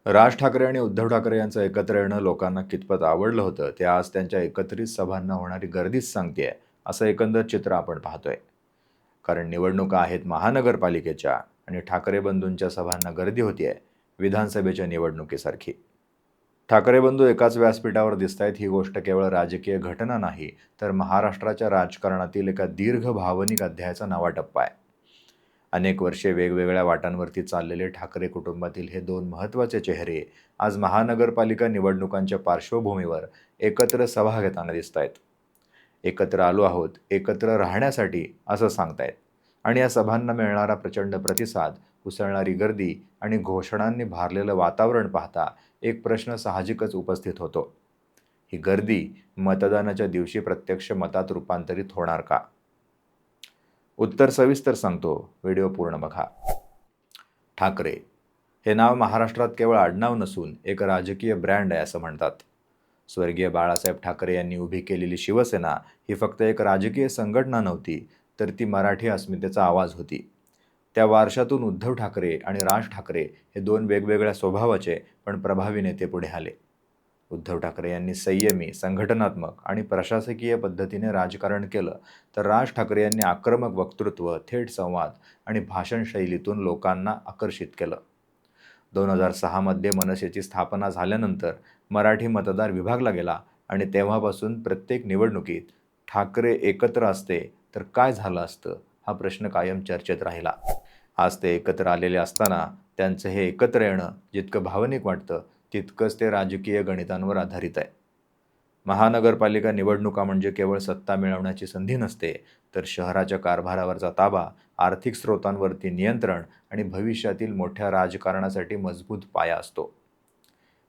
राज ठाकरे आणि उद्धव ठाकरे यांचं एकत्र येणं लोकांना कितपत आवडलं होतं, ते आज त्यांच्या एकत्रित सभांना होणारी गर्दीच सांगतेय, असं एकंदर चित्र आपण पाहतोय. कारण निवडणुका आहेत महानगरपालिकेच्या आणि ठाकरे बंधूंच्या सभांना गर्दी होतीये विधानसभेच्या निवडणुकीसारखी. ठाकरे बंधू एकाच व्यासपीठावर दिसतायत ही गोष्ट केवळ राजकीय घटना नाही, तर महाराष्ट्राच्या राजकारणातील एका दीर्घ भावनिक अध्यायाचा नवा टप्पा आहे. अनेक वर्षे वेगवेगळ्या वाटांवरती चाललेले ठाकरे कुटुंबातील हे दोन महत्त्वाचे चेहरे आज महानगरपालिका निवडणुकांच्या पार्श्वभूमीवर एकत्र सभा घेताना दिसत आहेत. एकत्र आलो आहोत, एकत्र राहण्यासाठी असं सांगतायत. आणि या सभांना मिळणारा प्रचंड प्रतिसाद, उसळणारी गर्दी आणि घोषणांनी भारलेलं वातावरण पाहता एक प्रश्न साहजिकच उपस्थित होतो. ही गर्दी मतदानाच्या दिवशी प्रत्यक्ष मतात रूपांतरित होणार का? उत्तर सविस्तर सांगतो, व्हिडिओ पूर्ण बघा. ठाकरे हे नाव महाराष्ट्रात केवळ आडनाव नसून एक राजकीय ब्रँड आहे असं म्हणतात. स्वर्गीय बाळासाहेब ठाकरे यांनी उभी केलेली शिवसेना ही फक्त एक राजकीय संघटना नव्हती, तर ती मराठी अस्मितेचा आवाज होती. त्या वारशातून उद्धव ठाकरे आणि राज ठाकरे हे दोन वेगवेगळ्या स्वभावाचे पण प्रभावी नेते पुढे आले. उद्धव ठाकरे यांनी संयमी, संघटनात्मक आणि प्रशासकीय पद्धतीने राजकारण केलं, तर राज ठाकरे यांनी आक्रमक वक्तृत्व, थेट संवाद आणि भाषण शैलीतून लोकांना आकर्षित केलं. 2006मध्ये मनसेची स्थापना झाल्यानंतर मराठी मतदार विभागला गेला आणि तेव्हापासून प्रत्येक निवडणुकीत ठाकरे एकत्र असते तर काय झालं असतं, हा प्रश्न कायम चर्चेत राहिला. आज ते एकत्र आलेले असताना त्यांचं हे एकत्र येणं जितकं भावनिक वाटतं, तितकंच ते राजकीय गणितांवर आधारित आहे. महानगरपालिका निवडणुका म्हणजे केवळ सत्ता मिळवण्याची संधी नसते, तर शहराच्या कारभारावरचा ताबा, आर्थिक स्रोतांवरती नियंत्रण आणि भविष्यातील मोठ्या राजकारणासाठी मजबूत पाया असतो.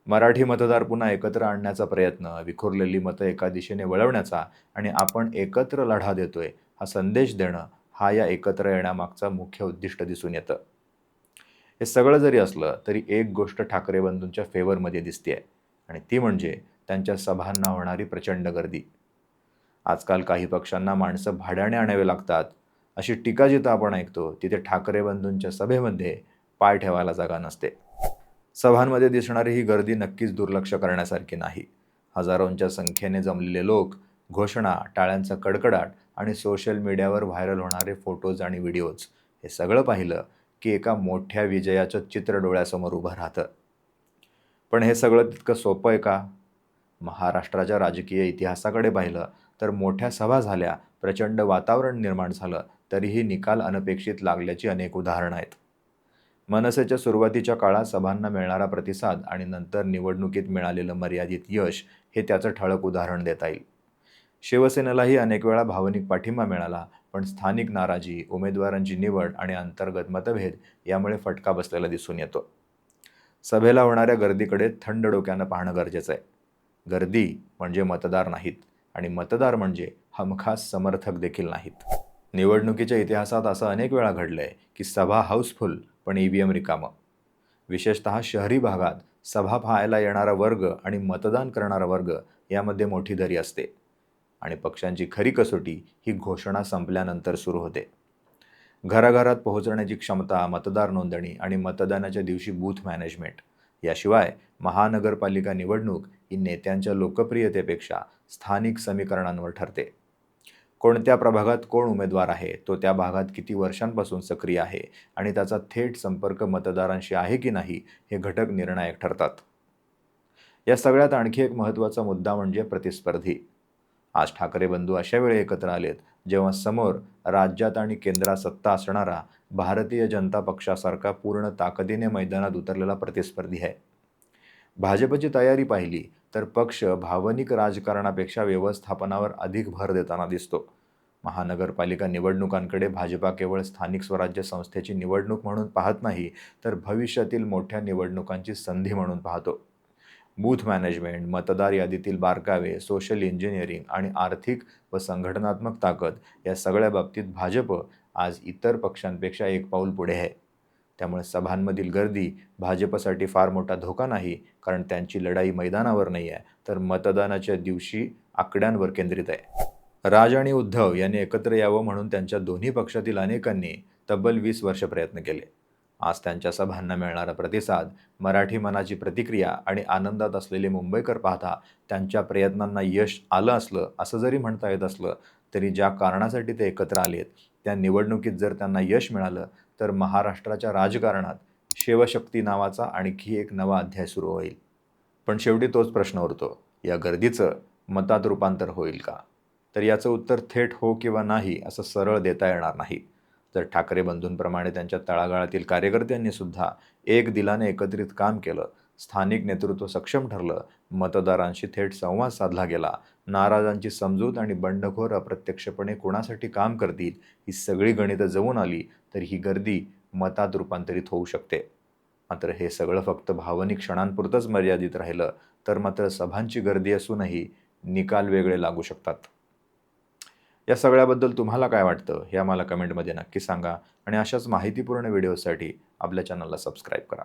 मराठी मतदार पुन्हा एकत्र आणण्याचा प्रयत्न, विखुरलेली मतं एका दिशेने वळवण्याचा आणि आपण एकत्र लढा देतोय हा संदेश देणं, हा या एकत्र येण्यामागचा मुख्य उद्दिष्ट दिसून येतं. हे सगळं जरी असलं तरी एक गोष्ट ठाकरे बंधूंच्या फेवरमध्ये दिसतेय आणि ती म्हणजे त्यांच्या सभांना होणारी प्रचंड गर्दी. आजकाल काही पक्षांना माणसं भाड्याने आणावे लागतात, अशी टीका जिथं आपण ऐकतो, तिथे ठाकरे बंधूंच्या सभेमध्ये पाय ठेवायला जागा नसते. सभांमध्ये दिसणारी ही गर्दी नक्कीच दुर्लक्ष करण्यासारखी नाही. हजारोंच्या संख्येने जमलेले लोक, घोषणा, टाळ्यांचा कडकडाट आणि सोशल मीडियावर व्हायरल होणारे फोटोज आणि व्हिडिओज, हे सगळं पाहिलं की एका मोठ्या विजयाचं चित्र डोळ्यासमोर उभं राहतं. पण हे सगळं तितकं सोपं आहे का? महाराष्ट्राच्या राजकीय इतिहासाकडे पाहिलं तर मोठ्या सभा झाल्या, प्रचंड वातावरण निर्माण झालं, तरीही निकाल अनपेक्षित लागल्याची अनेक उदाहरणं आहेत. मनसेच्या सुरुवातीच्या काळात सभांना मिळणारा प्रतिसाद आणि नंतर निवडणुकीत मिळालेलं मर्यादित यश हे त्याचं ठळक उदाहरण देता येईल. शिवसेनेलाही अनेक वेळा भावनिक पाठिंबा मिळाला, पण स्थानिक नाराजी, उमेदवारांची निवड आणि अंतर्गत मतभेद यामुळे फटका बसलेला दिसून येतो. सभेला होणाऱ्या गर्दीकडे थंड डोक्यानं पाहणं गरजेचं आहे. गर्दी म्हणजे मतदार नाहीत आणि मतदार म्हणजे हमखास समर्थक देखील नाहीत. निवडणुकीच्या इतिहासात असं अनेक वेळा घडलंय की सभा हाऊसफुल पण ईव्हीएम रिकामं. विशेषतः शहरी भागात सभा पाहायला येणारा वर्ग आणि मतदान करणारा वर्ग यामध्ये मोठी दरी असते आणि पक्षांची खरी कसोटी ही घोषणा संपल्यानंतर सुरू होते. घराघरात पोहोचण्याची क्षमता, मतदार नोंदणी आणि मतदानाच्या दिवशी बूथ मॅनेजमेंट, याशिवाय महानगरपालिका निवडणूक ही नेत्यांच्या लोकप्रियतेपेक्षा स्थानिक समीकरणांवर ठरते. कोणत्या प्रभागात कोण उमेदवार आहे, तो त्या भागात किती वर्षांपासून सक्रिय आहे आणि त्याचा थेट संपर्क मतदारांशी आहे की नाही, हे घटक निर्णायक ठरतात. या सगळ्यात आणखी एक महत्त्वाचा मुद्दा म्हणजे प्रतिस्पर्धी. आज ठाकरे बंधू अशा वेळी एकत्र आलेत जेव्हा समोर राज्यात आणि केंद्रात सत्ता असणारा भारतीय जनता पक्षासारखा पूर्ण ताकदीने मैदानात उतरलेला प्रतिस्पर्धी आहे. भाजपची तयारी पाहिली तर पक्ष भावनिक राजकारणापेक्षा व्यवस्थापनावर अधिक भर देताना दिसतो. महानगरपालिका निवडणुकांकडे भाजपा केवळ स्थानिक स्वराज्य संस्थेची निवडणूक म्हणून पाहत नाही, तर भविष्यातील मोठ्या निवडणुकांची संधी म्हणून पाहतो. बूथ मॅनेजमेंट, मतदार यादीतील बारकावे, सोशल इंजिनिअरिंग आणि आर्थिक व संघटनात्मक ताकद या सगळ्या बाबतीत भाजप आज इतर पक्षांपेक्षा एक पाऊल पुढे आहे. त्यामुळे सभांमधील गर्दी भाजपसाठी फार मोठा धोका नाही, कारण त्यांची लढाई मैदानावर नाही आहे, तर मतदानाच्या दिवशी आकड्यांवर केंद्रित आहे. राज आणि उद्धव यांनी एकत्र यावं म्हणून त्यांच्या दोन्ही पक्षातील अनेकांनी तब्बल 20 वर्ष प्रयत्न केले. आज त्यांच्या सभांना मिळणारा प्रतिसाद, मराठी मनाची प्रतिक्रिया आणि आनंदात असलेले मुंबईकर पाहता त्यांच्या प्रयत्नांना यश आलं असलं असं जरी म्हणता येत असलं तरी ज्या कारणासाठी ते एकत्र आलेत त्या निवडणुकीत जर त्यांना यश मिळालं तर महाराष्ट्राच्या राजकारणात शिवशक्ती नावाचा आणखी एक नवा अध्याय सुरू होईल. पण शेवटी तोच प्रश्न उरतो, या गर्दीचं मतात रूपांतर होईल का? तर याचं उत्तर थेट हो किंवा नाही असं सरळ देता येणार नाही. जर ठाकरे बंधूंप्रमाणे त्यांच्या तळागाळातील कार्यकर्त्यांनी सुद्धा एक दिलाने एकत्रित काम केलं, स्थानिक नेतृत्व सक्षम ठरलं, मतदारांशी थेट संवाद साधला गेला, नाराजांची समजूत आणि बंडखोर अप्रत्यक्षपणे कोणासाठी काम करतील ही सगळी गणितं जमून आली तर ही गर्दी मतात रूपांतरित होऊ शकते. मात्र हे सगळं फक्त भावनिक क्षणांपुरतंच मर्यादित राहिलं तर मात्र सभांची गर्दी असूनही निकाल वेगळे लागू शकतात. या सगळ्याबद्दल तुम्हाला काय वाटतं हे आम्हाला कमेंटमध्ये नक्की सांगा आणि अशाच माहितीपूर्ण व्हिडिओसाठी आपल्या चॅनलला सबस्क्राईब करा.